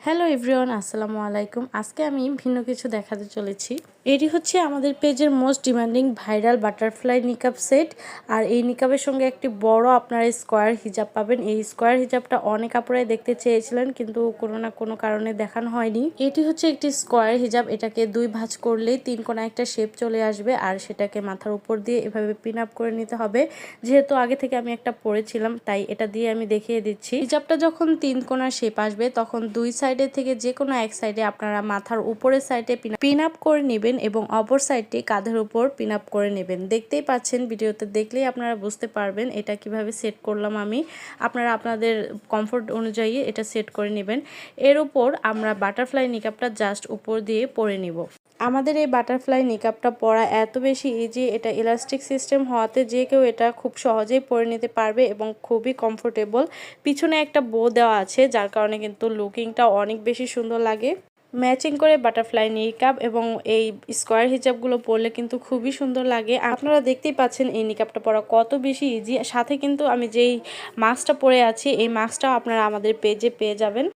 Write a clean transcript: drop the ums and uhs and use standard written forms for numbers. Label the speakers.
Speaker 1: Hello everyone, আসসালামু আলাইকুম। আজকে আমি ভিন্ন কিছু দেখাতে চলেছি। এটি হচ্ছে আমাদের পেজের মোস্ট ডিমান্ডিং ভাইরাল বাটারফ্লাই নিকাব সেট। আর এই নিকাবের সঙ্গে একটি বড় আপনারা স্কোয়ার হিজাব পাবেন। এই স্কোয়ার হিজাবটা অনেক আপুরাই দেখতে চেয়েছিলেন, কিন্তু কোনো না কোনো কারণে দেখানো হয়নি। এটি হচ্ছে একটি স্কোয়ার হিজাব। এটাকে দুই ভাঁজ করলেই তিন কোণা একটা শেপ চলে আসবে, আর সেটাকে মাথার উপর দিয়ে এভাবে পিন আপ করে নিতে হবে। যেহেতু আগে থেকে আমি একটা পরেছিলাম, তাই এটা দিয়ে আমি দেখিয়ে দিচ্ছি। হিজাবটা যখন তিন কোণা শেপ আসবে, তখন দুই সাইডে থেকে যে কোনো এক সাইডে আপনারা মাথার উপরের সাইডে পিন আপ করে নেবেন এবং অপর সাইডটি কাঁধের উপর পিন আপ করে নেবেন। দেখতেই পাচ্ছেন, ভিডিওতে দেখলেই আপনারা বুঝতে পারবেন এটা কিভাবে সেট করলাম আমি। আপনারা আপনাদের কমফোর্ট অনুযায়ী এটা সেট করে নেবেন। এর উপর আমরা বাটারফ্লাই নিকাবটা জাস্ট উপর দিয়ে পরে নিব। আমাদের এই বাটারফ্লাই নিকাবটা পরা এত বেশি ইজি, এটা ইলাস্টিক সিস্টেম হওয়াতে যে কেউ এটা খুব সহজেই পরে নিতে পারবে এবং খুবই কমফোর্টেবল। পিছনে একটা বো দেওয়া আছে, যার কারণে কিন্তু লুকিংটা অনেক বেশি সুন্দর লাগে। ম্যাচিং করে বাটারফ্লাই নিকাব এবং এই স্কোয়ার হিজাবগুলো পরলে কিন্তু খুবই সুন্দর লাগে। আপনারা দেখতেই পাচ্ছেন এই নিকাবটা পরা কত বেশি ইজি। সাথে কিন্তু আমি যেই মাস্কটা পরে আছি, এই মাস্কটাও আপনারা আমাদের পেজে পেয়ে যাবেন।